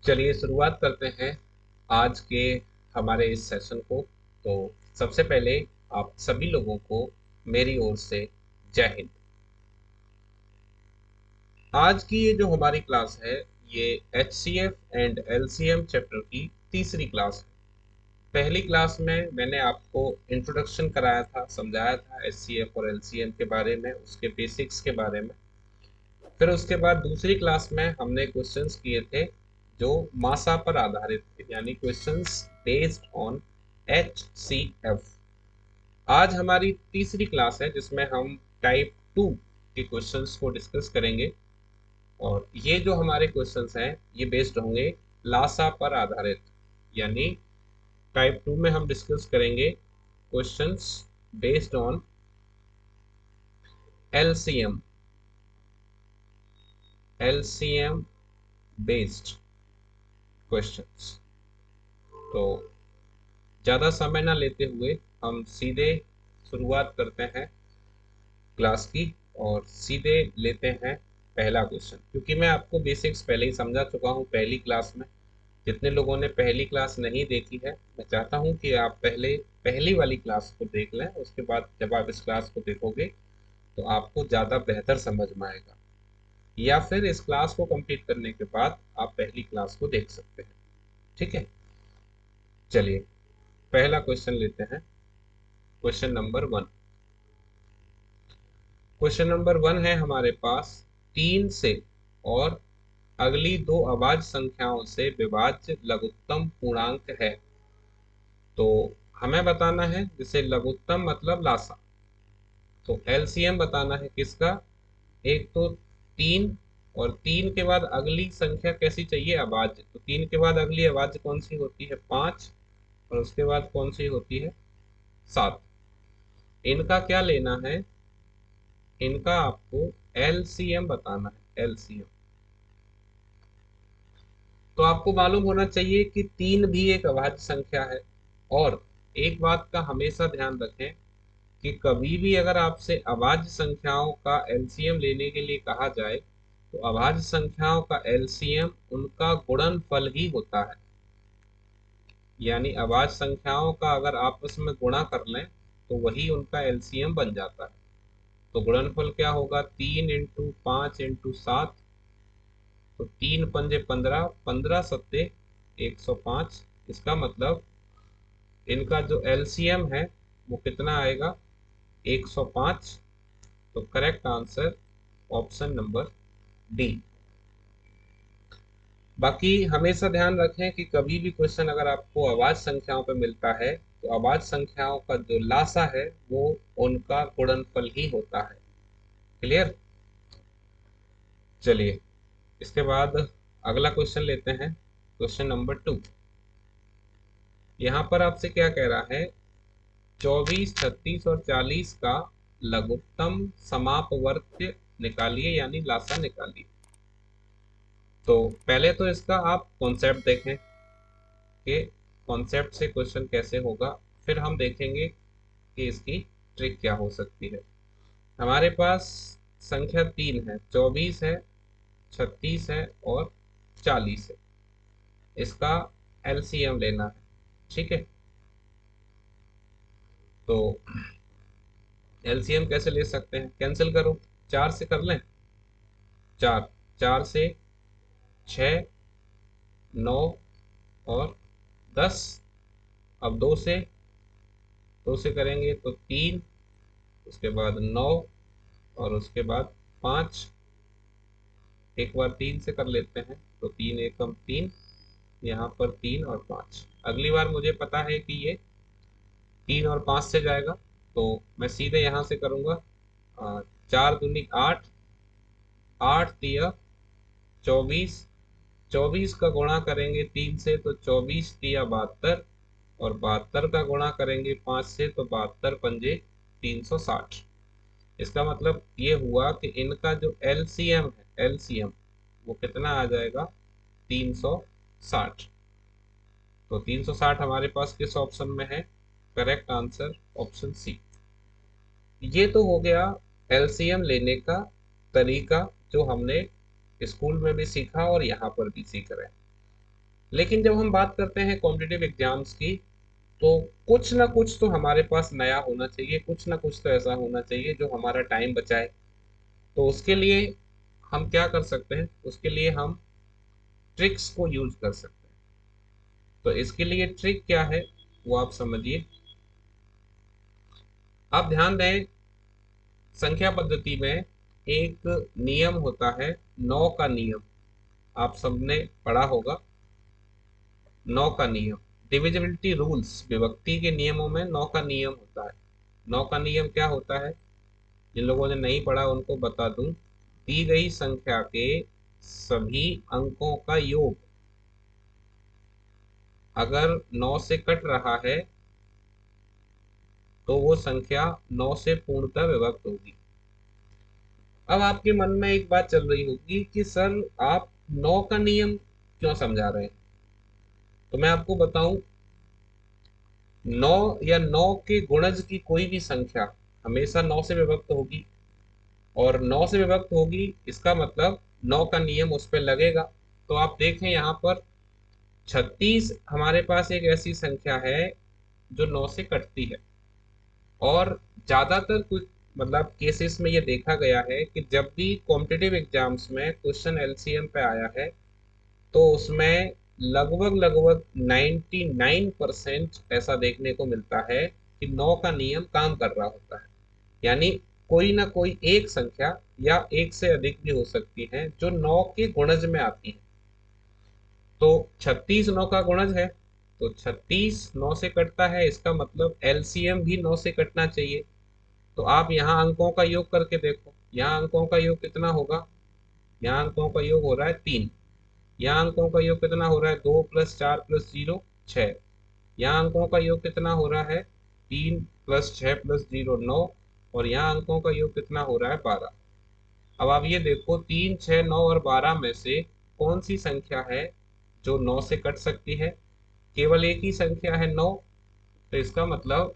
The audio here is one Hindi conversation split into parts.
चलिए शुरुआत करते हैं आज के हमारे इस सेशन को। तो सबसे पहले आप सभी लोगों को मेरी ओर से जय हिंद। आज की ये जो हमारी क्लास है ये HCF एंड LCM चैप्टर की तीसरी क्लास है। पहली क्लास में मैंने आपको इंट्रोडक्शन कराया था, समझाया था HCF और LCM के बारे में, उसके बेसिक्स के बारे में। फिर उसके बाद दूसरी क्लास में हमने क्वेश्चंस किए थे जो मासा पर आधारित थे, यानी क्वेश्चंस बेस्ड ऑन HCF। आज हमारी तीसरी क्लास है जिसमें हम टाइप 2 के क्वेश्चंस को डिस्कस करेंगे। और ये जो हमारे क्वेश्चंस हैं ये बेस्ड होंगे लासा पर आधारित, यानी टाइप 2 में हम डिस्कस करेंगे questions based on LCM based questions. तो ज़्यादा समय ना लेते हुए हम सीधे शुरुआत करते हैं क्लास की और सीधे लेते हैं पहला क्वेश्चन। क्योंकि मैं आपको बेसिक्स पहले ही समझा चुका हूँ पहली क्लास में। जितने लोगों ने पहली क्लास नहीं देखी है, मैं चाहता हूँ कि आप पहले पहली वाली क्लास को देख लें। उसके बाद जब आप इस क्लास को देखोगे तो आपको ज़्यादा बेहतर समझ में आएगा, या फिर इस क्लास को कंप्लीट करने के बाद आप पहली क्लास को देख सकते हैं। ठीक है, चलिए पहला क्वेश्चन लेते हैं। Question number 1। क्वेश्चन नंबर 1 है हमारे पास, 3 से और अगली दो अभाज्य संख्याओं से विभाज्य लघुत्तम पूर्णांक है। तो हमें बताना है, जैसे लघुत्तम मतलब लासा, तो LCM बताना है किसका। एक तो 3, और 3 के बाद अगली संख्या कैसी चाहिए, अभाज्य। तो 3 के बाद अगली अभाज्य कौन सी होती है, 5, और उसके बाद कौन सी होती है, 7। इनका क्या लेना है, इनका आपको LCM बताना है, LCM। तो आपको मालूम होना चाहिए कि 3 भी एक अभाज्य संख्या है। और एक बात का हमेशा ध्यान रखें कि कभी भी अगर आपसे अभाज्य संख्याओं का LCM लेने के लिए कहा जाए तो अभाज्य संख्याओं का LCM उनका गुणनफल ही होता है। यानी अभाज्य संख्याओं का अगर आपस में गुणा कर लें तो वही उनका LCM बन जाता है। तो गुणनफल क्या होगा, 3 इंटू 5 इंटू 7। तो 3 पंजे 15, 15 सत्ते 105। इसका मतलब इनका जो LCM है वो कितना आएगा, 105। तो correct answer option number D. बाकी हमेशा ध्यान रखें कि कभी भी क्वेश्चन अगर आपको अभाज्य संख्याओं पे मिलता है तो अभाज्य संख्याओं का जो लासा है वो उनका गुणनफल ही होता है। क्लियर। चलिए इसके बाद अगला क्वेश्चन लेते हैं, क्वेश्चन नंबर 2। यहाँ पर आपसे क्या कह रहा है, 24, 36 और 40 का लघुत्तम समापवर्त्य निकालिए, यानी लासा निकालिए। तो पहले तो इसका आप कॉन्सेप्ट देखें कि कॉन्सेप्ट से क्वेश्चन कैसे होगा, फिर हम देखेंगे कि इसकी ट्रिक क्या हो सकती है। हमारे पास संख्या 3 है, 24 है, 36 है और 40 है। इसका LCM लेना है। ठीक है, तो LCM कैसे ले सकते हैं, कैंसिल करो, 4 से कर लें। 4, 4 से 6, 9 और 10। अब 2 से करेंगे तो 3, उसके बाद 9 और उसके बाद 5। एक बार 3 से कर लेते हैं तो 3 एकम 3, यहाँ पर 3 और 5। अगली बार मुझे पता है कि ये 3 और 5 से जाएगा, तो मैं सीधे यहाँ से करूँगा। 4 दूनी 8, 8 तिया 24, 24 का गुणा करेंगे 3 से तो 24 तिया 72, और 72 का गुणा करेंगे 5 से तो 72 पंजे 360। इसका मतलब ये हुआ कि इनका जो LCM है, LCM वो कितना आ जाएगा, 360। तो 360 हमारे पास किस ऑप्शन में है, करेक्ट आंसर ऑप्शन सी। ये तो हो गया LCM लेने का तरीका जो हमने स्कूल में भी सीखा और यहाँ पर भी सीख रहे हैं। लेकिन जब हम बात करते हैं कॉम्पिटिटिव एग्जाम्स की, तो कुछ ना कुछ तो हमारे पास नया होना चाहिए, कुछ ना कुछ तो ऐसा होना चाहिए जो हमारा टाइम बचाए। तो उसके लिए हम क्या कर सकते हैं, उसके लिए हम ट्रिक्स को यूज कर सकते हैं। तो इसके लिए ट्रिक क्या है वो आप समझिए। आप ध्यान दें, संख्या पद्धति में एक नियम होता है, 9 का नियम। आप सबने पढ़ा होगा 9 का नियम, डिविजिबिलिटी रूल्स, विभक्ति के नियमों में 9 का नियम होता है। 9 का नियम क्या होता है, जिन लोगों ने नहीं पढ़ा उनको बता दूं। दी गई संख्या के सभी अंकों का योग अगर 9 से कट रहा है तो वो संख्या 9 से पूर्णतः विभक्त होगी। अब आपके मन में एक बात चल रही होगी कि सर आप 9 का नियम क्यों समझा रहे हैं। तो मैं आपको बताऊं, 9 या 9 के गुणज की कोई भी संख्या हमेशा 9 से विभक्त होगी, और 9 से विभक्त होगी इसका मतलब 9 का नियम उस पर लगेगा। तो आप देखें यहाँ पर 36 हमारे पास एक ऐसी संख्या है जो 9 से कटती है। और ज्यादातर कुछ मतलब केसेस में ये देखा गया है कि जब भी कॉम्पिटिटिव एग्जाम्स में क्वेश्चन एलसीएम पे आया है तो उसमें लगभग लगभग 99% ऐसा देखने को मिलता है कि 9 का नियम काम कर रहा होता है। यानी कोई ना कोई एक संख्या या एक से अधिक भी हो सकती है जो 9 के गुणज में आती है। तो 36 9 का गुणज है, तो 36 9 से कटता है, इसका मतलब एलसीएम भी 9 से कटना चाहिए। तो आप यहाँ अंकों का योग करके देखो, यहाँ अंकों का योग कितना होगा, यहाँ अंकों का योग हो रहा है 3। यहाँ अंकों का योग कितना हो रहा है, 2 + 4 + 0 6। यहाँ अंकों का योग कितना हो रहा है, 3 + 6 + 0 9। और यहाँ अंकों का योग कितना हो रहा है, 12। अब आप ये देखो 3 6 9 और 12 में से कौन सी संख्या है जो 9 से कट सकती है। केवल एक ही संख्या है 9। तो इसका मतलब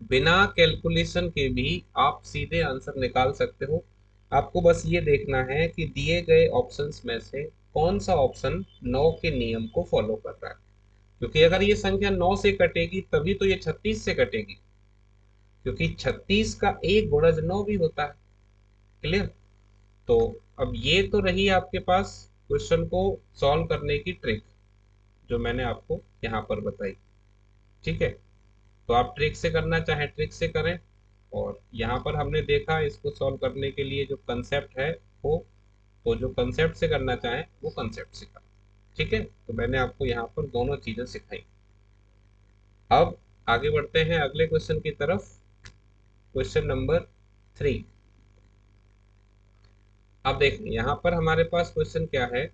बिना कैलकुलेशन के भी आप सीधे आंसर निकाल सकते हो। आपको बस ये देखना है कि दिए गए ऑप्शंस में से कौन सा ऑप्शन 9 के नियम को फॉलो कर रहा है। क्योंकि अगर ये संख्या 9 से कटेगी तभी तो ये 36 से कटेगी, क्योंकि 36 का एक गुणज 9 भी होता है। क्लियर। तो अब ये तो रही आपके पास क्वेश्चन को सॉल्व करने की ट्रिक जो मैंने आपको यहाँ पर बताई। ठीक है, तो आप ट्रिक से करना चाहें ट्रिक से करें, और यहाँ पर हमने देखा इसको सॉल्व करने के लिए जो कंसेप्ट है वो, तो जो कंसेप्ट से करना चाहें वो कंसेप्ट से करें। ठीक है, तो मैंने आपको यहाँ पर दोनों चीजें सिखाई। अब आगे बढ़ते हैं अगले क्वेश्चन की तरफ। Question number 3। अब देखें यहाँ पर हमारे पास क्वेश्चन क्या है।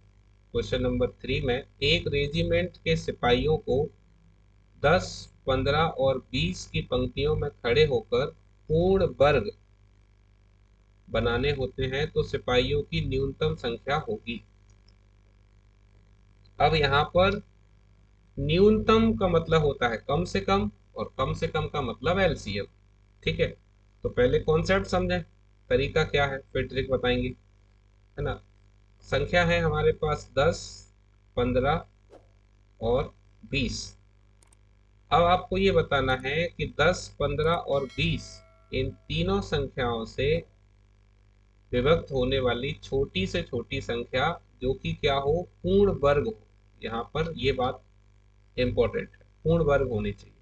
क्वेश्चन नंबर 3 में एक रेजिमेंट के सिपाहियों को 10 15 और 20 की पंक्तियों में खड़े होकर पूर्ण वर्ग बनाने होते हैं तो सिपाहियों की न्यूनतम संख्या होगी। अब यहाँ पर न्यूनतम का मतलब होता है कम से कम, और कम से कम का मतलब एलसीएम। ठीक है, तो पहले कॉन्सेप्ट समझें, तरीका क्या है फिर ट्रिक बताएंगे, है ना। संख्या है हमारे पास 10 15 और 20। अब आपको ये बताना है कि 10 15 और 20 इन तीनों संख्याओं से विभक्त होने वाली छोटी से छोटी संख्या जो कि क्या हो, पूर्ण वर्ग हो। यहाँ पर ये बात इंपॉर्टेंट है, पूर्ण वर्ग होनी चाहिए।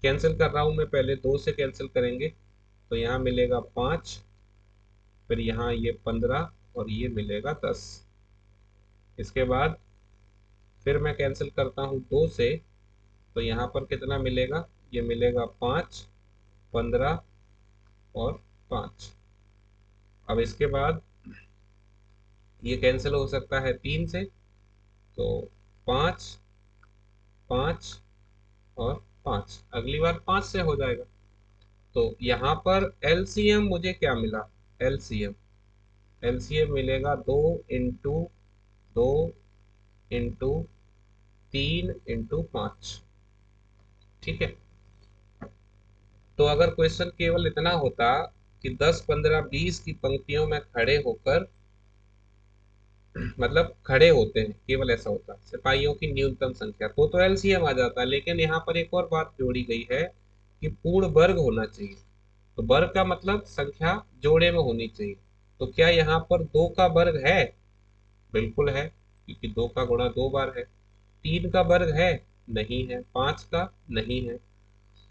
कैंसिल कर रहा हूं मैं, पहले 2 से कैंसिल करेंगे तो यहाँ मिलेगा 5, फिर यहाँ ये 15 और ये मिलेगा 10। इसके बाद फिर मैं कैंसिल करता हूँ 2 से, तो यहाँ पर कितना मिलेगा, ये मिलेगा 5 15 और 5। अब इसके बाद ये कैंसिल हो सकता है 3 से, तो 5 5 और 5, अगली बार 5 से हो जाएगा। तो यहाँ पर एलसीएम मुझे क्या मिला, एलसीएम एलसीएम मिलेगा 2 × 2 × 3 × 5। ठीक है, तो अगर क्वेश्चन केवल इतना होता कि 10 15 20 की पंक्तियों में खड़े होकर मतलब खड़े होते हैं, केवल ऐसा होता है, सिपाहियों की न्यूनतम संख्या, तो एलसीएम आ जाता है। लेकिन यहाँ पर एक और बात जोड़ी गई है कि पूर्ण वर्ग होना चाहिए। तो वर्ग का मतलब संख्या जोड़े में होनी चाहिए। तो क्या यहाँ पर 2 का वर्ग है? बिल्कुल है, क्योंकि 2 का गुणा 2 बार है। 3 का वर्ग है? नहीं है। 5 का? नहीं है।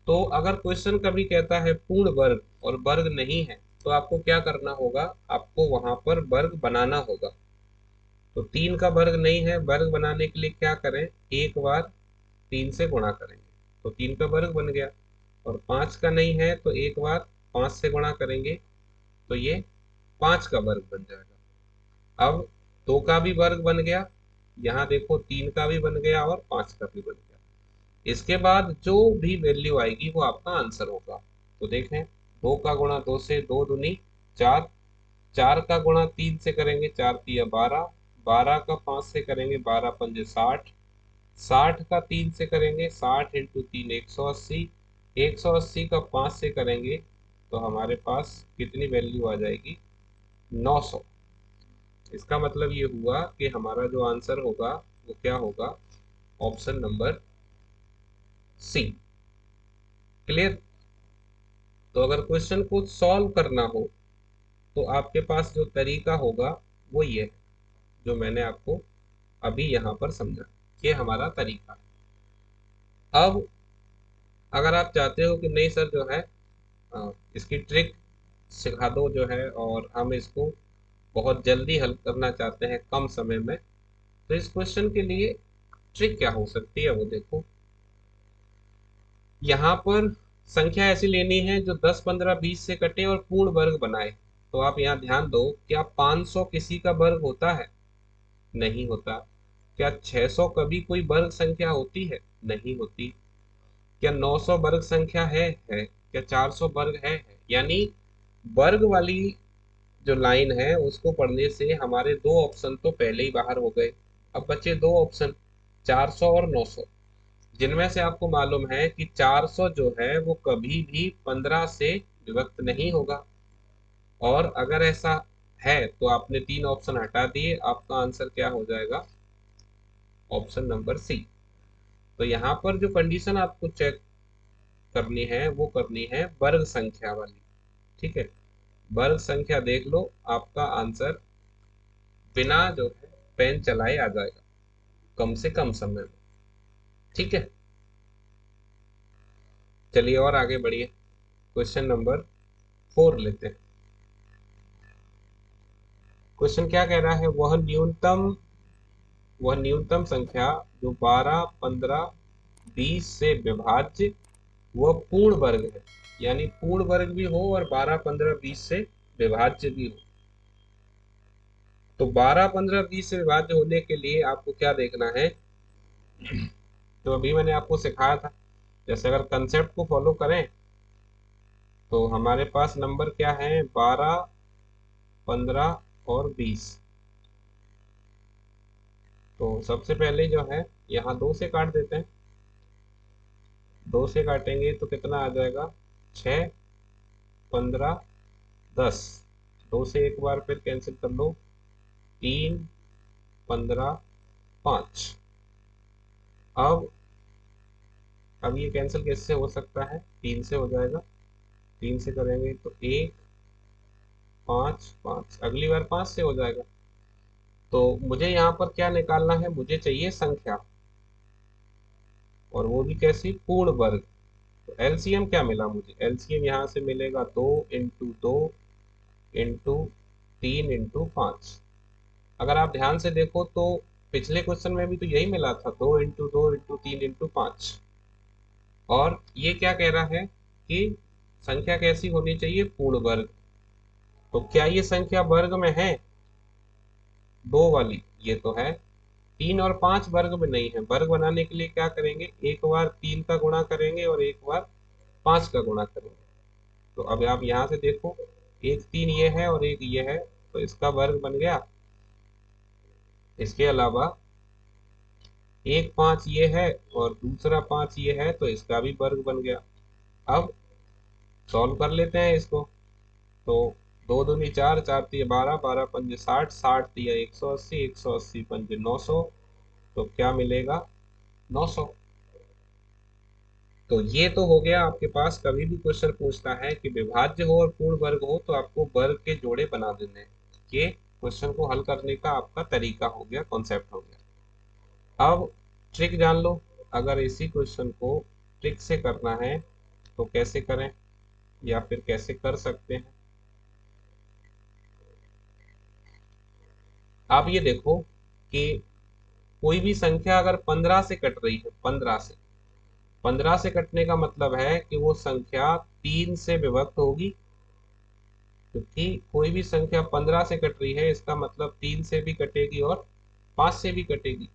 तो अगर क्वेश्चन कभी कहता है पूर्ण वर्ग और वर्ग नहीं है, तो आपको क्या करना होगा? आपको वहां पर वर्ग बनाना होगा। तो 3 का वर्ग नहीं है, वर्ग बनाने के लिए क्या करें? एक बार 3 से गुणा करेंगे तो 3 का वर्ग बन गया। और 5 का नहीं है तो एक बार 5 से गुणा करेंगे तो ये 5 का वर्ग बन जाएगा। अब 2 का भी वर्ग बन गया, यहाँ देखो 3 का भी बन गया और 5 का भी बन गया। इसके बाद जो भी वैल्यू आएगी वो आपका आंसर होगा। तो देखें, 2 का गुणा 2 से 2 दूनी 4, 4 का गुणा 3 से करेंगे 4 तिया 12, 12 का 5 से करेंगे 12 पंजे 60, 60 का 3 से करेंगे 60 इंटू 3 180, 180 का 5 से करेंगे तो हमारे पास कितनी वैल्यू आ जाएगी? 900। इसका मतलब ये हुआ कि हमारा जो आंसर होगा वो क्या होगा? Option number C. क्लियर? तो अगर क्वेश्चन को सॉल्व करना हो तो आपके पास जो तरीका होगा वो ये है, जो मैंने आपको अभी यहाँ पर समझा। ये हमारा तरीका है। अब अगर आप चाहते हो कि नहीं सर जो है इसकी ट्रिक सिखा दो जो है, और हम इसको बहुत जल्दी हल करना चाहते हैं कम समय में, तो इस क्वेश्चन के लिए ट्रिक क्या हो सकती है वो देखो। यहाँ पर संख्या ऐसी लेनी है जो 10 15 20 से कटे और पूर्ण वर्ग बनाए। तो आप यहाँ ध्यान दो, क्या 500 किसी का वर्ग होता है? नहीं होता। क्या 600 कभी कोई वर्ग संख्या होती है? नहीं होती। क्या 900 वर्ग संख्या है? क्या 400 वर्ग है? यानी वर्ग वाली जो लाइन है उसको पढ़ने से हमारे दो ऑप्शन तो पहले ही बाहर हो गए। अब बचे दो ऑप्शन, 400 और 900, जिनमें से आपको मालूम है कि 400 जो है वो कभी भी 15 से विभक्त नहीं होगा। और अगर ऐसा है तो आपने तीन ऑप्शन हटा दिए, आपका आंसर क्या हो जाएगा? Option number C. तो यहाँ पर जो कंडीशन आपको चेक करनी है वो करनी है वर्ग संख्या वाली। ठीक है, वर्ग संख्या देख लो, आपका आंसर बिना जो है पेन चलाए आ जाएगा कम से कम समय में। ठीक है, चलिए और आगे बढ़िए। क्वेश्चन नंबर 4 लेते हैं। क्वेश्चन क्या कह रहा है? वह न्यूनतम संख्या जो 12 15 20 से विभाज्य वह पूर्ण वर्ग है। यानी पूर्ण वर्ग भी हो और 12 15 20 से विभाज्य भी हो। तो 12 15 20 से विभाज्य होने के लिए आपको क्या देखना है? तो अभी मैंने आपको सिखाया था, जैसे अगर कंसेप्ट को फॉलो करें तो हमारे पास नंबर क्या है? 12 15 और 20। तो सबसे पहले जो है यहाँ 2 से काट देते हैं। 2 से काटेंगे तो कितना आ जाएगा? 6 15 10। 2 से एक बार फिर कैंसिल कर लो, 3 15 5। अब ये कैंसिल कैसे हो सकता है? 3 से हो जाएगा। 3 से करेंगे तो 1 5 5, अगली बार 5 से हो जाएगा। तो मुझे यहाँ पर क्या निकालना है? मुझे चाहिए संख्या, और वो भी कैसी? पूर्ण वर्ग। तो एलसीएम क्या मिला मुझे? एलसीएम यहाँ से मिलेगा 2 इंटू 2 इंटू 3 इंटू 5। अगर आप ध्यान से देखो तो पिछले क्वेश्चन में भी तो यही मिला था, 2 इंटू 2 इंटू 3 इंटू 5। और ये क्या कह रहा है कि संख्या कैसी होनी चाहिए? पूर्ण वर्ग। तो क्या ये संख्या वर्ग में है? दो वाली ये तो है। 3 और 5 वर्ग में नहीं है। वर्ग बनाने के लिए क्या करेंगे? एक बार 3 का गुणा करेंगे और एक बार 5 का गुणा करेंगे। तो अब आप यहाँ से देखो, एक 3 ये है और एक ये है, तो इसका वर्ग बन गया। इसके अलावा एक 5 ये है और दूसरा 5 ये है, तो इसका भी वर्ग बन गया। अब सॉल्व कर लेते हैं इसको। तो दो दूनी चार, चार तिये 12, 12 पंजे 60, 60 तिया 180, 180 पंजे 900। तो क्या मिलेगा? 900। तो ये तो हो गया आपके पास। कभी भी क्वेश्चन पूछता है कि विभाज्य हो और पूर्ण वर्ग हो तो आपको वर्ग के जोड़े बना देने हैं। ये क्वेश्चन को हल करने का आपका तरीका हो गया, कॉन्सेप्ट हो गया। अब ट्रिक जान लो। अगर इसी क्वेश्चन को ट्रिक से करना है तो कैसे करें, या फिर कैसे कर सकते हैं। आप ये देखो कि कोई भी संख्या अगर 15 से कट रही है, 15 से कटने का मतलब है कि वो संख्या 3 से विभक्त होगी। क्योंकि कोई भी संख्या 15 से कट रही है, इसका मतलब 3 से भी कटेगी और 5 से भी कटेगी।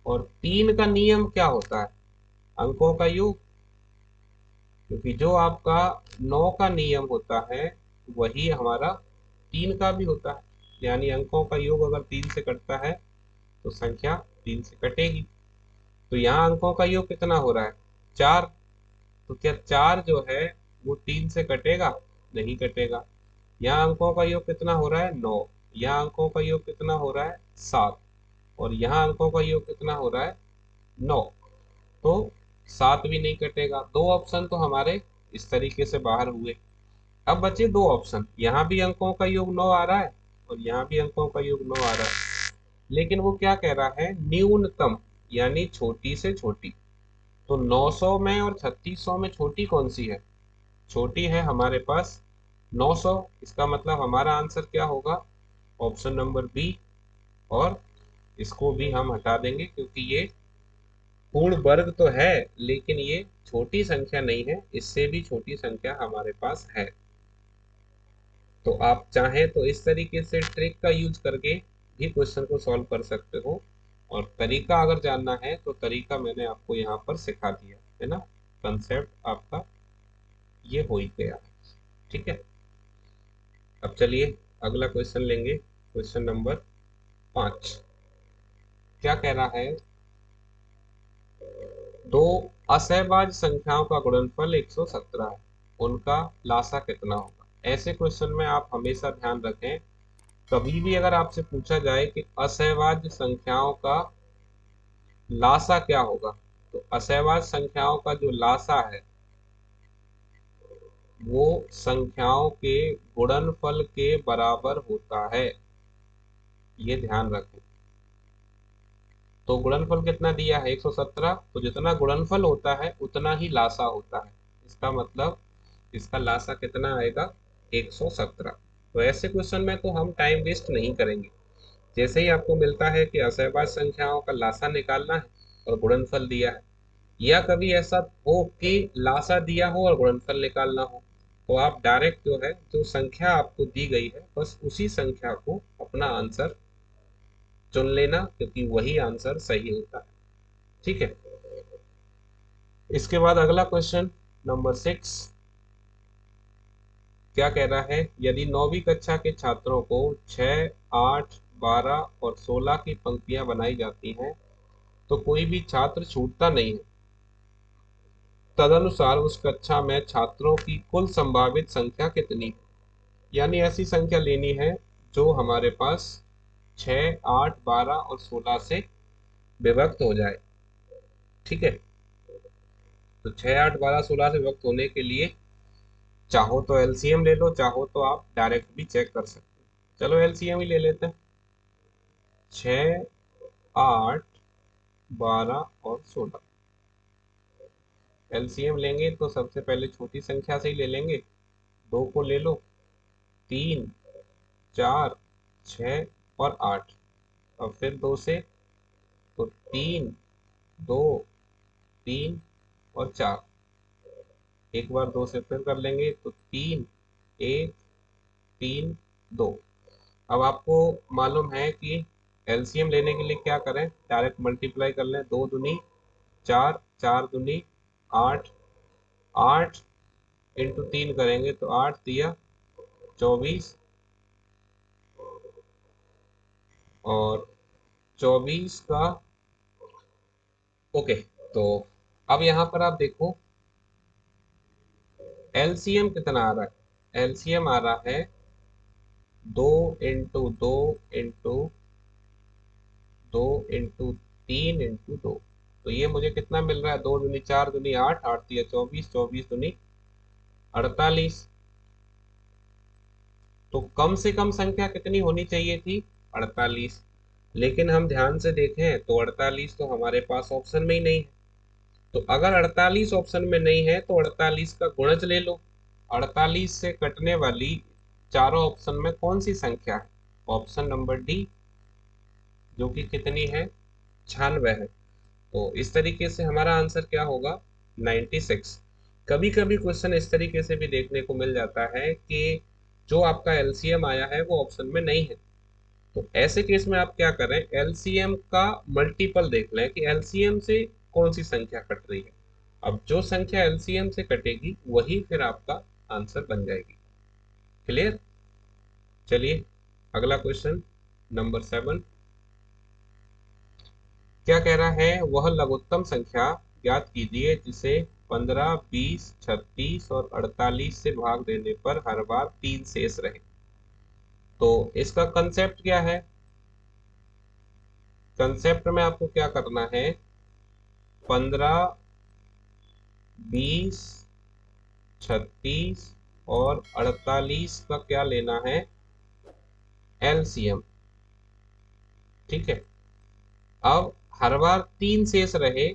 और 3 का नियम क्या होता है? अंकों का योग। क्योंकि जो आपका 9 का नियम होता है वही हमारा 3 का भी होता है। यानी अंकों का योग अगर 3 से कटता है तो संख्या 3 से कटेगी। तो यहाँ अंकों का योग कितना हो रहा है? 4। तो क्या 4 जो है वो 3 से कटेगा? नहीं कटेगा। यहाँ अंकों का योग कितना हो रहा है? 9। यहाँ अंकों का योग कितना हो रहा है? 7। और यहाँ अंकों का योग कितना हो रहा है? 9। तो 7 भी नहीं कटेगा। दो ऑप्शन तो हमारे इस तरीके से बाहर हुए। अब बचे दो ऑप्शन। यहाँ भी अंकों का योग 9 आ रहा है और यहाँ भी अंकों का योग 9 आ रहा है। लेकिन वो क्या कह रहा है? न्यूनतम, यानी छोटी से छोटी। तो 900 में और 3600 में छोटी कौन सी है? छोटी है हमारे पास 900। इसका मतलब हमारा आंसर क्या होगा? Option number B. और इसको भी हम हटा देंगे क्योंकि ये पूर्ण वर्ग तो है लेकिन ये छोटी संख्या नहीं है, इससे भी छोटी संख्या हमारे पास है। तो आप चाहें तो इस तरीके से ट्रिक का यूज करके भी क्वेश्चन को सॉल्व कर सकते हो। और तरीका अगर जानना है तो तरीका मैंने आपको यहाँ पर सिखा दिया है ना। कंसेप्ट आपका ये हो ही गया। ठीक है। अब चलिए अगला क्वेश्चन लेंगे, क्वेश्चन नंबर 5। क्या कह रहा है? दो असहभाज्य संख्याओं का गुणनफल 117 है, उनका लासा कितना होगा? ऐसे क्वेश्चन में आप हमेशा ध्यान रखें, कभी भी अगर आपसे पूछा जाए कि असहभाज्य संख्याओं का लासा क्या होगा, तो असहभाज्य संख्याओं का जो लासा है वो संख्याओं के गुणनफल के बराबर होता है। ये ध्यान रखें। तो गुणनफल कितना दिया है? 117। तो जितना गुणनफल होता है उतना ही लासा होता है। इसका मतलब इसका लासा कितना आएगा? 117। तो ऐसे क्वेश्चन में तो हम टाइम वेस्ट नहीं करेंगे। जैसे ही आपको मिलता है कि असहभाज्य संख्याओं का लासा निकालना है और गुणनफल दिया है, या कभी ऐसा हो कि लासा दिया हो और गुणनफल निकालना हो, तो आप डायरेक्ट जो है, जो संख्या आपको दी गई है बस उसी संख्या को अपना आंसर चुन लेना, क्योंकि वही आंसर सही होता है। ठीक है। इसके बाद अगला क्वेश्चन नंबर 6। क्या कह रहा है? यदि 9वीं कक्षा के छात्रों को 6, 8, 12 और 16 की पंक्तियां बनाई जाती हैं तो कोई भी छात्र छूटता नहीं है। तदनुसार उस कक्षा में छात्रों की कुल संभावित संख्या कितनी है? यानी ऐसी संख्या लेनी है जो हमारे पास 6, 8, 12 और 16 से विभक्त हो जाए। ठीक है। तो 6, 8, 12, 16 से विभक्त होने के लिए चाहो तो एलसीएम ले लो, चाहो तो आप डायरेक्ट भी चेक कर सकते हो। चलो एलसीएम ही ले लेते हैं। 6, 8, 12 और 16। एलसीएम लेंगे तो सबसे पहले छोटी संख्या से ही ले लेंगे। 2 को ले लो, 3, 4, 6 और 8। अब फिर 2 से, तो 3, 2, 3 और 4। एक बार 2 से फिर कर लेंगे तो 3, 1, 3, 2। अब आपको मालूम है कि एलसीएम लेने के लिए क्या करें? डायरेक्ट मल्टीप्लाई कर लें। 2 दूनी 4, 4 दूनी 8, 8 इंटू 3 करेंगे तो 8 दिया 24, और 24 का ओके। तो अब यहाँ पर आप देखो एलसीएम कितना आ रहा है। एलसीएम आ रहा है 2 इंटू 2 इंटू 2 इंटू 3 इंटू 2, तो ये मुझे कितना मिल रहा है? 2 दूनी 4, दूनी 8, 8 तिया 24, 24 दूनी 48। तो कम से कम संख्या कितनी होनी चाहिए थी? 48। लेकिन हम ध्यान से देखें तो 48 तो हमारे पास ऑप्शन में ही नहीं है। तो अगर 48 ऑप्शन में नहीं है तो 48 का गुणज ले लो। 48 से कटने वाली चारों ऑप्शन में कौन सी संख्या है? ऑप्शन नंबर डी, जो कि कितनी है? 96 है। तो इस तरीके से हमारा आंसर क्या होगा? 96। कभी कभी क्वेश्चन इस तरीके से भी देखने को मिल जाता है कि जो आपका एलसीएम आया है वो ऑप्शन में नहीं है। तो ऐसे केस में आप क्या करें? एलसीएम का मल्टीपल देख लें कि एलसीएम से कौन सी संख्या कट रही है। अब जो संख्या एलसीएम से कटेगी वही फिर आपका आंसर बन जाएगी। क्लियर? चलिए अगला क्वेश्चन नंबर 7 क्या कह रहा है? वह लघुत्तम संख्या ज्ञात कीजिए जिसे 15, 20, 36 और 48 से भाग देने पर हर बार 3 शेष रहे। तो इसका कंसेप्ट क्या है? कंसेप्ट में आपको क्या करना है? 15, 20, 36 और 48 का क्या लेना है? एलसीएम। ठीक है। अब हर बार 3 शेष रहे,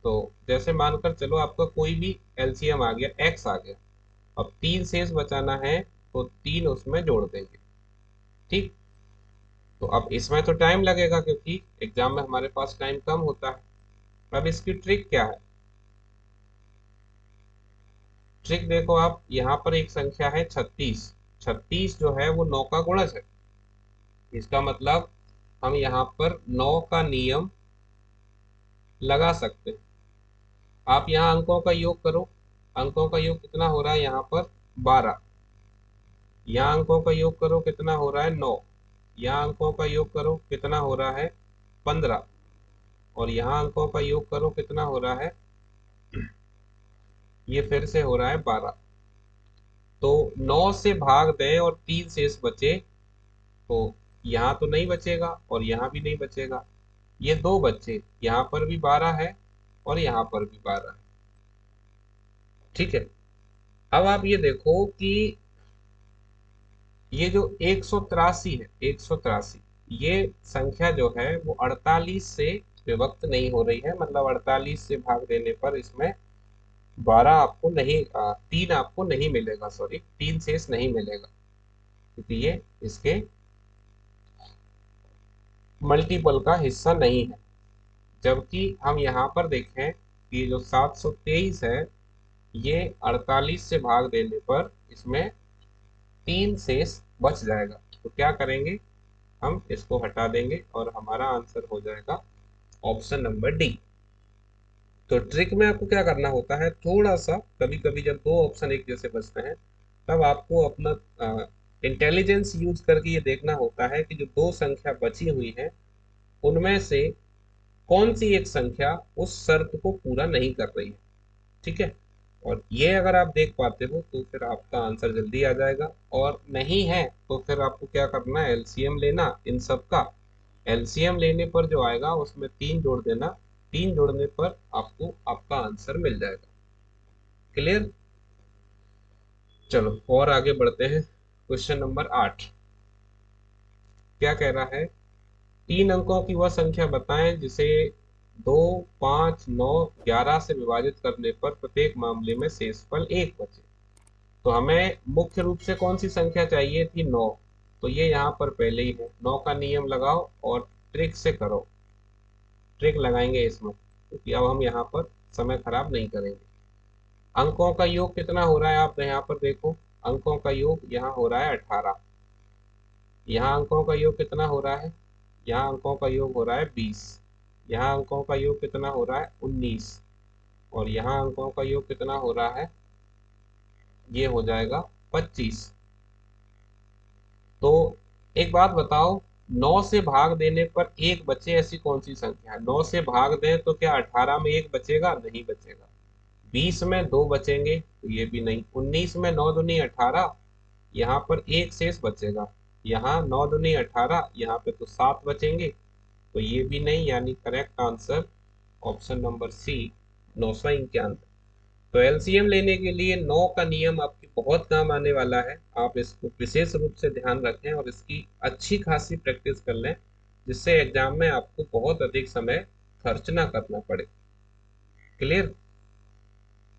तो जैसे मानकर चलो आपका कोई भी एलसीएम आ गया, एक्स आ गया। अब 3 शेष बचाना है तो 3 उसमें जोड़ देंगे। ठीक। तो अब इसमें तो टाइम लगेगा क्योंकि एग्जाम में हमारे पास टाइम कम होता है। अब इसकी ट्रिक क्या है? ट्रिक देखो आप, यहाँ पर एक संख्या है 36। 36 जो है वो 9 का गुणज है। इसका मतलब हम यहाँ पर 9 का नियम लगा सकते हैं। आप यहाँ अंकों का योग करो। अंकों का योग कितना हो रहा है? यहाँ पर 12। यहाँ अंकों का योग करो, कितना हो रहा है? 9। यहाँ अंकों का योग करो, कितना हो रहा है? 15। और यहाँ अंकों का योग करो, कितना हो रहा है? ये फिर से हो रहा है 12। तो 9 से भाग दें और 3 शेष बचे, तो यहाँ तो नहीं बचेगा और यहाँ भी नहीं बचेगा। ये दो बच्चे, यहाँ पर भी 12 है और यहाँ पर भी 12 है। ठीक है। अब आप ये देखो कि ये जो 183 है, 183, ये संख्या जो है वो 48 से विभक्त नहीं हो रही है। मतलब 48 से भाग देने पर इसमें 12 आपको नहीं, 3 आपको नहीं मिलेगा, सॉरी 3 शेष नहीं मिलेगा, क्योंकि ये इसके मल्टीपल का हिस्सा नहीं है। जबकि हम यहाँ पर देखें कि जो 723 है, ये 48 से भाग देने पर इसमें 3 शेष बच जाएगा। तो क्या करेंगे? हम इसको हटा देंगे और हमारा आंसर हो जाएगा ऑप्शन नंबर डी। तो ट्रिक में आपको क्या करना होता है? थोड़ा सा कभी कभी जब दो ऑप्शन एक जैसे बचते हैं, तब आपको अपना इंटेलिजेंस यूज करके ये देखना होता है कि जो दो संख्या बची हुई है उनमें से कौन सी एक संख्या उस शर्त को पूरा नहीं कर रही है। ठीक है। और ये अगर आप देख पाते हो तो फिर आपका आंसर जल्दी आ जाएगा, और नहीं है तो फिर आपको क्या करना है? एलसीएम लेना इन सब का। एलसीएम लेने पर जो आएगा उसमें 3 जोड़ देना। 3 जोड़ने पर आपको आपका आंसर मिल जाएगा। क्लियर? चलो और आगे बढ़ते हैं। क्वेश्चन नंबर 8 क्या कह रहा है? 3 अंकों की वह संख्या बताएं जिसे 2, 5, 9, 11 से विभाजित करने पर प्रत्येक मामले में शेषफल 1 बचे। तो हमें मुख्य रूप से कौन सी संख्या चाहिए थी? 9। तो ये यहाँ पर पहले ही है। 9 का नियम लगाओ और ट्रिक से करो। ट्रिक लगाएंगे इसमें क्योंकि अब हम यहाँ पर समय खराब नहीं करेंगे। अंकों का योग कितना हो रहा है? आप यहाँ पर देखो, अंकों का योग यहाँ हो रहा है 18। यहाँ अंकों का योग कितना हो रहा है? यहाँ अंकों का योग हो रहा है 20। यहाँ अंकों का योग कितना हो रहा है? 19। और यहाँ अंकों का योग कितना हो रहा है? ये हो जाएगा 25। तो एक बात बताओ, 9 से भाग देने पर एक बचे ऐसी कौन सी संख्या है? 9 से भाग दें तो क्या 18 में एक बचेगा? नहीं बचेगा। 20 में 2 बचेंगे? तो ये भी नहीं। 19 में 9 दूनी 18, यहाँ पर एक शेष बचेगा। यहाँ 9 दूनी 18, यहाँ पे तो 7 बचेंगे, तो ये भी नहीं, यानी correct answer option number C 991। तो एलसीएम लेने के लिए 9 का नियम आपके बहुत काम आने वाला है। आप इसको विशेष रूप से ध्यान रखें और इसकी अच्छी खासी प्रैक्टिस कर लें, जिससे एग्जाम में आपको बहुत अधिक समय खर्च ना करना पड़े। क्लियर?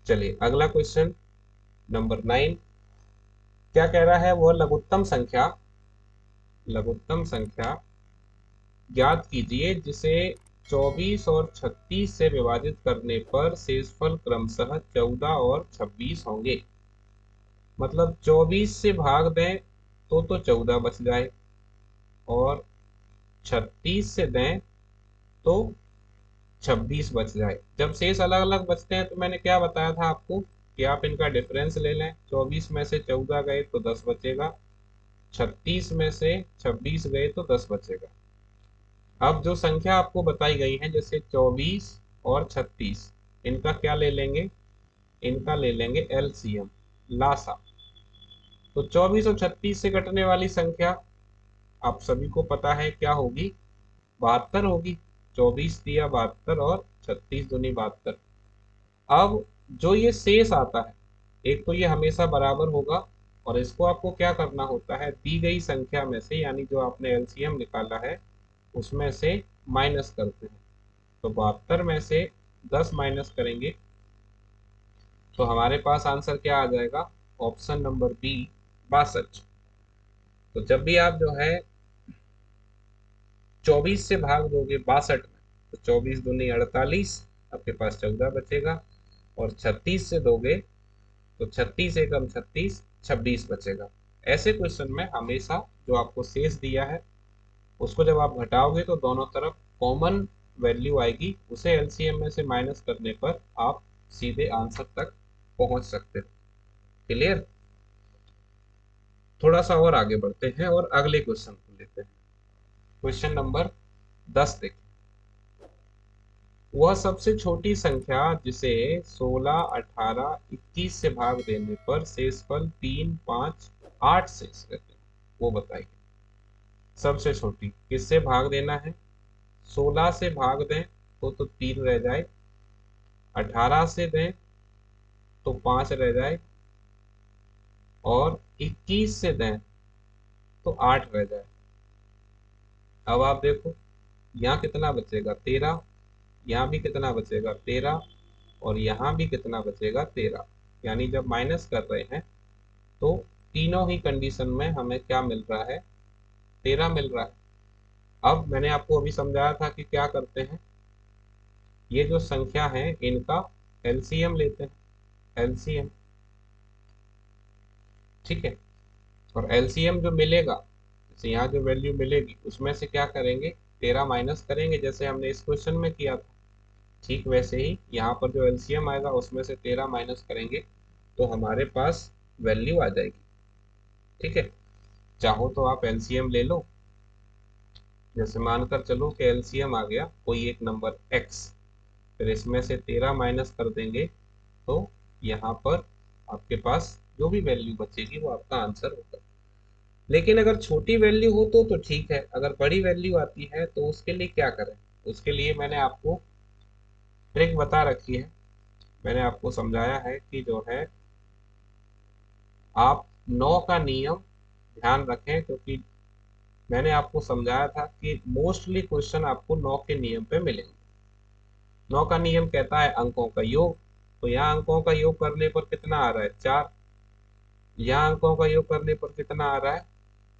चलिए अगला क्वेश्चन नंबर 9 क्या कह रहा है, वह लघुत्तम संख्या ज्ञात कीजिए जिसे 24 और 36 से विभाजित करने पर शेषफल क्रमशः 14 और 26 होंगे। मतलब 24 से भाग दें तो 14 बच जाए, और 36 से दें तो 26 बच जाए। जब शेष अलग अलग बचते हैं तो मैंने क्या बताया था आपको कि आप इनका डिफरेंस ले लें। 24 में से 14 गए तो 10 बचेगा, 36 में से 26 गए तो 10 बचेगा। अब जो संख्या आपको बताई गई है जैसे 24 और 36, इनका क्या ले लेंगे, इनका ले लेंगे एलसीएम, लासा। तो 24 और 36 से घटने वाली संख्या आप सभी को पता है क्या होगी, 72 होगी। 24 दिया 72 और 36 दूनी 72। अब जो ये शेष आता है, एक तो ये हमेशा बराबर होगा, और इसको आपको क्या करना होता है, दी गई संख्या में से, यानी जो आपने एलसीएम निकाला है उसमें से माइनस करते हैं। तो 72 में से 10 माइनस करेंगे तो हमारे पास आंसर क्या आ जाएगा, ऑप्शन नंबर बी 62। तो जब भी आप जो है 24 से भाग दोगे 62 में, तो 24 दूनी 48, आपके पास 14 बचेगा, और 36 से दोगे तो 36 एकम 36, 26 बचेगा। ऐसे क्वेश्चन में हमेशा जो आपको शेष दिया है उसको जब आप घटाओगे तो दोनों तरफ कॉमन वैल्यू आएगी, उसे एलसीएम में से माइनस करने पर आप सीधे आंसर तक पहुंच सकते हो। क्लियर? थोड़ा सा और आगे बढ़ते हैं और अगले क्वेश्चन को लेते हैं। क्वेश्चन नंबर 10 देखिए, वह सबसे छोटी संख्या जिसे 16, 18, 21 से भाग देने पर शेषफल 3, 5, 8 शेष रहते हैं, वो बताइए। सबसे छोटी किससे भाग देना है, 16 से भाग दें तो 3 रह जाए, 18 से दें तो 5 रह जाए, और 21 से दें तो 8 रह जाए। अब आप देखो यहाँ कितना बचेगा, 13, यहाँ भी कितना बचेगा 13, और यहाँ भी कितना बचेगा 13। यानी जब माइनस कर रहे हैं तो तीनों ही कंडीशन में हमें क्या मिल रहा है, 13 मिल रहा है। अब मैंने आपको अभी समझाया था कि क्या करते हैं, ये जो संख्या है इनका एलसीएम लेते हैं, एलसीएम, ठीक है। और एलसीएम जो मिलेगा, जैसे यहाँ जो वैल्यू मिलेगी उसमें से क्या करेंगे, 13 माइनस करेंगे, जैसे हमने इस क्वेश्चन में किया था। ठीक वैसे ही यहाँ पर जो एलसीएम आएगा उसमें से 13 माइनस करेंगे तो हमारे पास वैल्यू आ जाएगी। ठीक है, चाहो तो आप एलसीएम ले लो। जैसे मानकर चलो कि एलसीएम आ गया कोई एक नंबर एक्स, फिर इसमें से 13 माइनस कर देंगे तो यहाँ पर आपके पास जो भी वैल्यू बचेगी वो आपका आंसर होगा। लेकिन अगर छोटी वैल्यू हो तो ठीक है, अगर बड़ी वैल्यू आती है तो उसके लिए क्या करें, उसके लिए मैंने आपको ट्रिक बता रखी है। मैंने आपको समझाया है कि जो है आप 9 का नियम ध्यान रखें, क्योंकि मैंने आपको समझाया था कि मोस्टली क्वेश्चन आपको 9 के नियम पे मिलेंगे। 9 का नियम कहता है अंकों का योग, तो यहाँ अंकों का योग करने पर कितना आ रहा है 4, यहाँ अंकों का योग करने पर कितना आ रहा है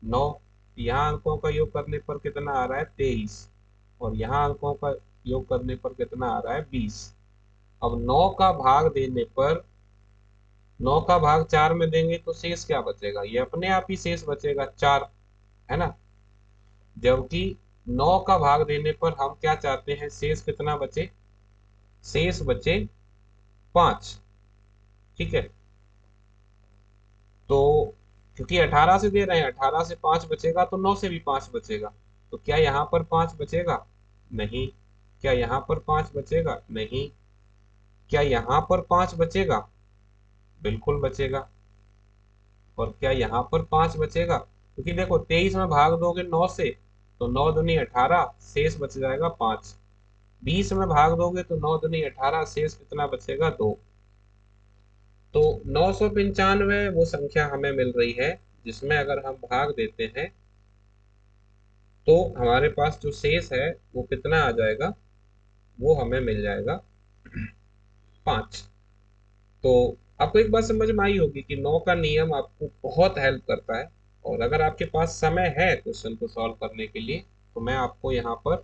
9, यहाँ अंकों का योग करने पर कितना आ रहा है 23, और यहाँ अंकों का योग करने पर कितना आ रहा है 20। अब 9 का भाग देने पर, 9 का भाग 4 में देंगे तो शेष क्या बचेगा, ये अपने आप ही शेष बचेगा 4, है ना। जबकि 9 का भाग देने पर हम क्या चाहते हैं, शेष कितना बचे, शेष बचे 5। ठीक है, तो क्योंकि 18 से दे रहे हैं, 18 से 5 बचेगा तो 9 से भी 5 बचेगा, तो क्या यहाँ पर 5 बचेगा, नहीं। क्या यहाँ पर 5 बचेगा, नहीं। क्या यहाँ पर 5 बचेगा, बिल्कुल बचेगा। और क्या यहाँ पर 5 बचेगा, क्योंकि देखो 23 में भाग दोगे 9 से तो 9 दूनी 18, शेष बच जाएगा 5। 20 में भाग दोगे तो 9 दूनी 18, शेष कितना बचेगा 2। तो 995 वो संख्या हमें मिल रही है जिसमें अगर हम भाग देते हैं तो हमारे पास जो शेष है वो कितना आ जाएगा, वो हमें मिल जाएगा 5। तो आपको एक बात समझ में आई होगी कि 9 का नियम आपको बहुत हेल्प करता है। और अगर आपके पास समय है क्वेश्चन को सॉल्व करने के लिए तो मैं आपको यहाँ पर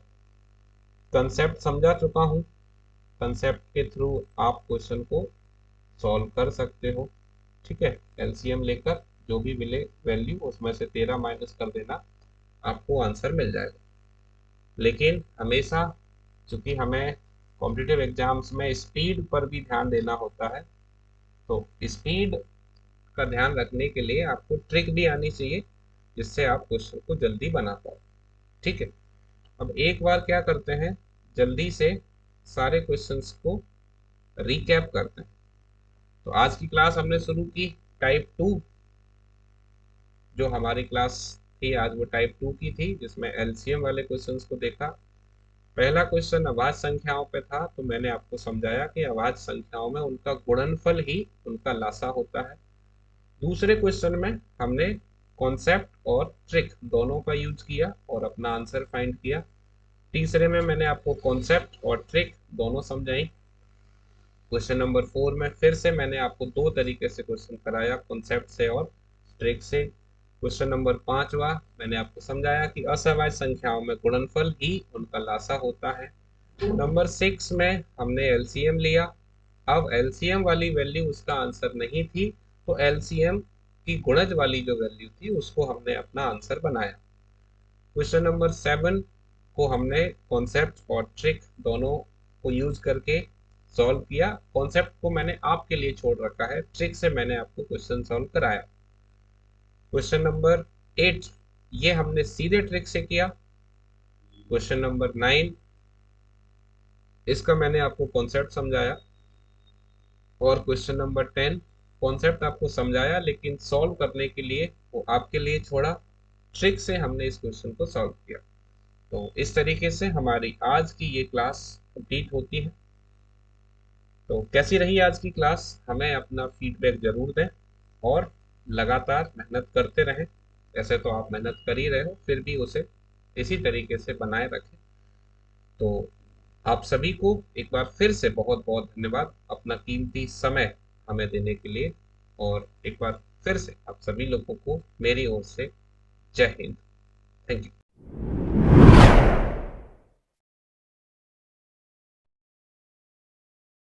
कंसेप्ट समझा चुका हूँ। कंसेप्ट के थ्रू आप क्वेश्चन को सॉल्व कर सकते हो। ठीक है, एलसीएम लेकर जो भी मिले वैल्यू उसमें से 13 माइनस कर देना, आपको आंसर मिल जाएगा। लेकिन हमेशा चूंकि हमें कॉम्पिटिटिव एग्जाम्स में स्पीड पर भी ध्यान देना होता है, तो स्पीड का ध्यान रखने के लिए आपको ट्रिक भी आनी चाहिए जिससे आप क्वेश्चन को जल्दी बना पाओ। ठीक है, अब एक बार क्या करते हैं, जल्दी से सारे क्वेश्चंस को रिकैप करते हैं। तो आज की क्लास हमने शुरू की टाइप 2, जो हमारी क्लास थी आज वो टाइप 2 की थी जिसमें एलसीएम वाले क्वेश्चंस को देखा। पहला क्वेश्चन अभाज्य संख्याओं पे था, तो मैंने आपको समझाया कि अभाज्य संख्याओं में उनका गुणनफल ही उनका लासा होता है। दूसरे क्वेश्चन में हमने कॉन्सेप्ट और ट्रिक दोनों का यूज किया और अपना आंसर फाइंड किया। तीसरे में मैंने आपको कॉन्सेप्ट और ट्रिक दोनों समझाई। क्वेश्चन नंबर 4 में फिर से मैंने आपको दो तरीके से क्वेश्चन कराया, कॉन्सेप्ट से और ट्रिक से। क्वेश्चन नंबर 5वां मैंने आपको समझाया कि असहभाज्य संख्याओं में गुणनफल ही उनका लासा होता है। नंबर 6 में हमने एलसीएम लिया। अब एलसीएम वाली वैल्यू उसका आंसर नहीं थी, तो एलसीएम की गुणज वाली जो वैल्यू थी उसको हमने अपना आंसर बनाया। क्वेश्चन नंबर 7 को हमने कॉन्सेप्ट और ट्रिक दोनों को यूज करके सॉल्व किया। कॉन्सेप्ट को मैंने आपके लिए छोड़ रखा है, ट्रिक से मैंने आपको क्वेश्चन सॉल्व कराया। क्वेश्चन नंबर 8 ये हमने सीधे ट्रिक से किया। क्वेश्चन नंबर 9 इसका मैंने आपको कॉन्सेप्ट समझाया। और क्वेश्चन नंबर 10 कॉन्सेप्ट आपको समझाया लेकिन सॉल्व करने के लिए वो आपके लिए छोड़ा, ट्रिक से हमने इस क्वेश्चन को सॉल्व किया। तो इस तरीके से हमारी आज की ये क्लास कंप्लीट होती है। तो कैसी रही आज की क्लास, हमें अपना फीडबैक जरूर दें और लगातार मेहनत करते रहें। ऐसे तो आप मेहनत कर ही रहे हो, फिर भी उसे इसी तरीके से बनाए रखें। तो आप सभी को एक बार फिर से बहुत बहुत धन्यवाद अपना कीमती समय हमें देने के लिए। और एक बार फिर से आप सभी लोगों को मेरी ओर से जय हिंद। Thank you.